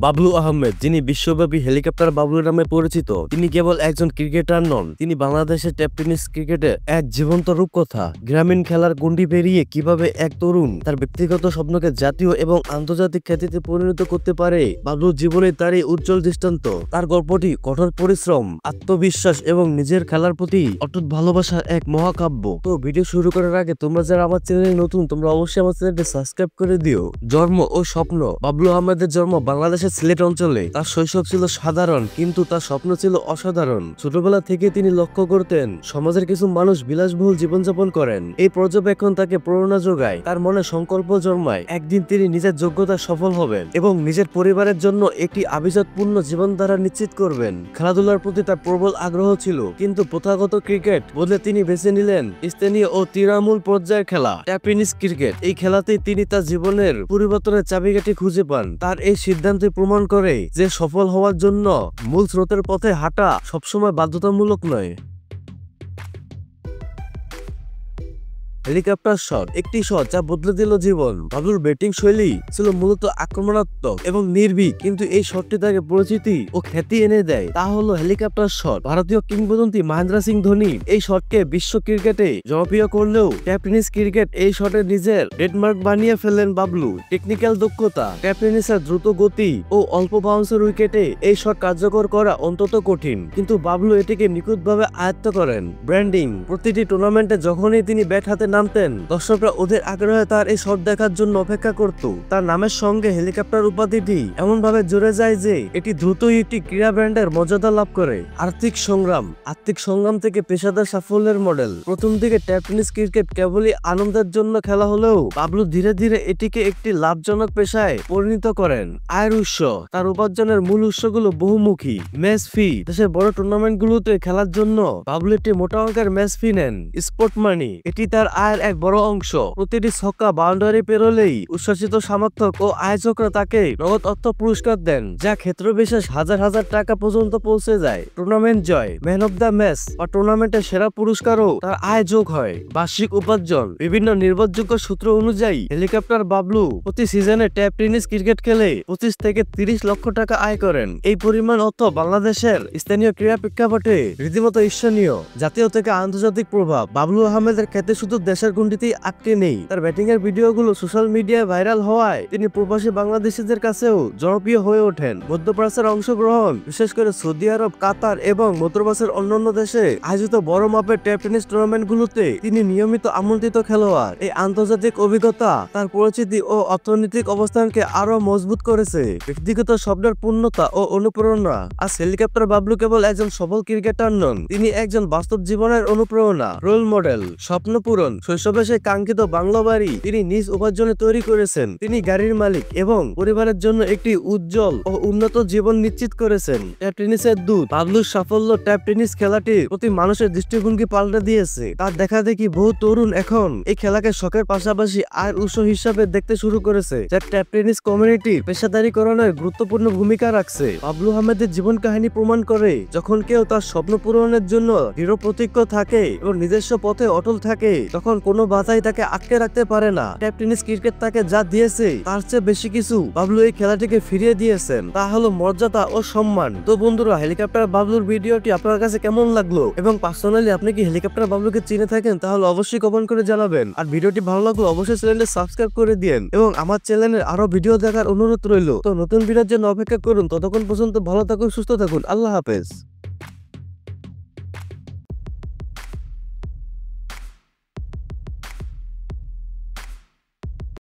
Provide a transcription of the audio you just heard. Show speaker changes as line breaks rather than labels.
বাবলু আহমেদ, যিনি বিশ্বব্যাপী হেলিকপ্টার বাবলু নামে পরিচিত, তিনি কেবল একজন ক্রিকেটার নন, তিনি বাংলাদেশের টেপ টেনিস ক্রিকেটের এক জীবন্ত রূপকথা। গ্রামীণ খেলার গণ্ডি পেরিয়ে কিভাবে এক তরুণ তার ব্যক্তিগত স্বপ্নকে জাতীয় এবং আন্তর্জাতিক খ্যাতিতে পরিণত করতে পারে, বাবলুর জীবনে তার এই উজ্জ্বল দৃষ্টান্ত। তার গল্পটি কঠোর পরিশ্রম, আত্মবিশ্বাস এবং নিজের খেলার প্রতি অটুট ভালোবাসার এক মহাকাব্য। তো ভিডিও শুরু করার আগে তোমরা যারা আমার চ্যানেলে নতুন, তোমরা অবশ্যই আমার চ্যানেলটি সাবস্ক্রাইব করে দিও। জন্ম ও স্বপ্ন। বাবলু আহমেদের জন্ম বাংলাদেশের সিলেট অঞ্চলে। তার শৈশব ছিল সাধারণ, কিন্তু তার স্বপ্ন ছিল অসাধারণ। ছোটবেলা থেকে তিনি লক্ষ্য করতেন সমাজের কিছু মানুষ বিলাসবহুল জীবনযাপন করেন। এই পর্যবেক্ষণ তাকে প্রেরণা যোগায়। তার মনে সংকল্প জন্মায়, একদিন তিনি নিজের যোগ্যতা সফল হবেন এবং নিজের পরিবারের জন্য একটি আভিজাতপূর্ণ জীবনধারা নিশ্চিত করবেন। খেলাধুলার প্রতি তার প্রবল আগ্রহ ছিল, কিন্তু প্রথাগত ক্রিকেট বদলে তিনি বেছে নিলেন স্থানীয় ও তৃণমূল পর্যায়ের খেলা, ট্যাপ টেনিস ক্রিকেট। এই খেলাতেই তিনি তার জীবনের পরিবর্তনের চাবিকাঠি খুঁজে পান। তার এই সিদ্ধান্তে প্রমাণ করে যে সফল হওয়ার জন্য মূল স্রোতের পথে হাঁটা সবসময় বাধ্যতামূলক নয়। হেলিকপ্টার শট, একটি শট যা বদলে দিল জীবন। বাবলুর ব্যাটিং শৈলী ছিল মূলত আক্রমণাত্মক এবং নির্ভীক, কিন্তু এই শটটি তাকে পরিচিতি ও খ্যাতি এনে দেয়। তা হলো হেলিকপ্টার শট। ভারতীয় কিংবদন্তি মহেন্দ্র সিং ধোনি এই শটকে বিশ্ব ক্রিকেটে জনপ্রিয় করলেও ট্যাপ টেনিস ক্রিকেট এই শটে নিজের ট্রেডমার্ক বানিয়ে ফেললেন বাবলু। টেকনিক্যাল দক্ষতা, ট্যাপ টেনিসের দ্রুত গতি ও অল্প বাউন্সের উইকেটে এই শট কার্যকর করা অন্তত কঠিন, কিন্তু বাবলু এটিকে নিখুঁতভাবে আয়ত্ত করেন। ব্র্যান্ডিং, প্রতিটি টুর্নামেন্টে যখনই তিনি ব্যাট হাতে নামতেন, দর্শকরা ওদের আগ্রহে তার এই শট দেখার জন্য অপেক্ষা করত। তার নামের সঙ্গে হেলিকপ্টার উপাধিটি এমন ভাবে জুড়ে যায় যে এটি দ্রুতই একটি ক্রীড়া ব্র্যান্ডের মর্যাদা লাভ করে। আর্থিক সংগ্রাম থেকে পেশাদার সাফল্যের মডেল। প্রথম দিকে ট্যাপ টেনিস ক্রিকেট কেবলই আনন্দের জন্য খেলা হলেও বাবলু ধীরে ধীরে এটিকে একটি লাভজনক পেশায় পরিণত করেন। আয়ের উৎস, তার উপার্জনের মূল উৎসগুলো বহুমুখী। ম্যাচ ফি, দেশের বড় টুর্নামেন্টগুলোতে খেলার জন্য বাবলু একটি মোটা অঙ্কের ম্যাচ ফি নেন। স্পোর্ট মানি, এটি তার আয়ের এক বড় অংশ। প্রতিটি ছক্কা বাউন্ডারি পেরোলেই উচ্ছ্বসিত সমর্থক ও আয়োজকরা তাকে নগদ অর্থ পুরস্কার দেন, যা ক্ষেত্র বিশেষ হাজার হাজার টাকা পর্যন্ত পৌঁছে যায়। টুর্নামেন্ট জয়, ম্যান অব দ্য ম্যাচ বা টুর্নামেন্টের সেরা পুরস্কারও তার আয় যোগ হয়। বার্ষিক উপার্জন, বিভিন্ন নির্ভরযোগ্য সূত্র অনুযায়ী হেলিকপ্টার বাবলু প্রতি সিজনে ট্যাপ টেনিস ক্রিকেট খেলে 25 থেকে 30 লক্ষ টাকা আয় করেন। এই পরিমাণ অর্থ বাংলাদেশের স্থানীয় ক্রীড়া প্রেক্ষাপটে রীতিমতো ঈর্ষণীয়। জাতীয় থেকে আন্তর্জাতিক প্রভাব, বাবলু আহমেদের খ্যাতি শুধু দেশের গণ্ডিতেই আটকে নেই। তার ব্যাটিং এর ভিডিওগুলো সোশ্যাল মিডিয়ায় ভাইরাল হওয়ায় তিনি প্রবাসী বাংলাদেশিদের কাছেও জনপ্রিয় হয়ে ওঠেন। মধ্যপ্রাচ্যের অংশগ্রহণ, বিশেষ করে সৌদি আরব, কাতার এবং মধ্যপ্রাচ্যের অন্যান্য দেশে আয়োজিত বড় মাপের ট্যাপ টেনিস টুর্নামেন্টগুলোতে তিনি নিয়মিত আমন্ত্রিত খেলোয়াড়। এই আন্তর্জাতিক অভিজ্ঞতা তার পরিচিতি ও অর্থনৈতিক অবস্থানকে আরো মজবুত করেছে। ব্যক্তিগত স্বপ্নের পূর্ণতা ও অনুপ্রেরণা। আজ হেলিকপ্টার বাবলু কেবল একজন সফল ক্রিকেটার নন, তিনি একজন বাস্তব জীবনের অনুপ্রেরণা, রোল মডেল। স্বপ্ন পূরণ, শৈশবে সেই কাঙ্ক্ষিত বাংলা বাড়ি তিনি নিজ উপার্জনে তৈরি করেছেন। তিনি গাড়ির মালিক এবং পরিবারের জন্য একটি উজ্জ্বল ও উন্নত জীবন নিশ্চিত করেছেন। ট্যাপ টেনিসের দূত। বাবলুর সাফল্য ট্যাপ টেনিস খেলাটির প্রতি মানুষের দৃষ্টিভঙ্গি পাল্টে দিয়েছে। তার দেখা দেখি বহু তরুণ এখন এই খেলাকে শখের পাশাপাশি আয়ের উৎস হিসাবে দেখতে শুরু করেছে, যা ট্যাপ টেনিস কমিউনিটি পেশাদারীকরণের গুরুত্বপূর্ণ ভূমিকা রাখছে। বাবলু আহমেদের জীবন কাহিনী প্রমাণ করে, যখন কেউ তার স্বপ্ন পূরণের জন্য দৃঢ় প্রতিজ্ঞ থাকে এবং নিজস্ব পথে অটল থাকে, তখন কোনো বাধাই তাকে আটকে রাখতে পারে না। ট্যাপ টেনিস ক্রিকেট তাকে যা দিয়েছে তার চেয়ে বেশি কিছু বাবলু এই খেলাটিকে ফিরিয়ে দিয়েছেন, তা হলো মর্যাদা ও সম্মান। তো বন্ধুরা, হেলিকপ্টার বাবলুর ভিডিওটি আপনার কাছে কেমন লাগলো এবং পার্সোনালি আপনি কি হেলিকপ্টার বাবলুকে চিনে থাকেন, তাহলে অবশ্যই কমেন্ট করে জানাবেন। আর ভিডিওটি ভালো লাগলো অবশ্যই চ্যানেলটি সাবস্ক্রাইব করে দিন এবং আমার চ্যানেলের আরো ভিডিও দেখার অনুরোধ রইল। তো নতুন ভিডিওর জন্য অপেক্ষা করুন। ততক্ষণ পর্যন্ত ভালো থাকুন, সুস্থ থাকুন। আল্লাহ হাফেজ।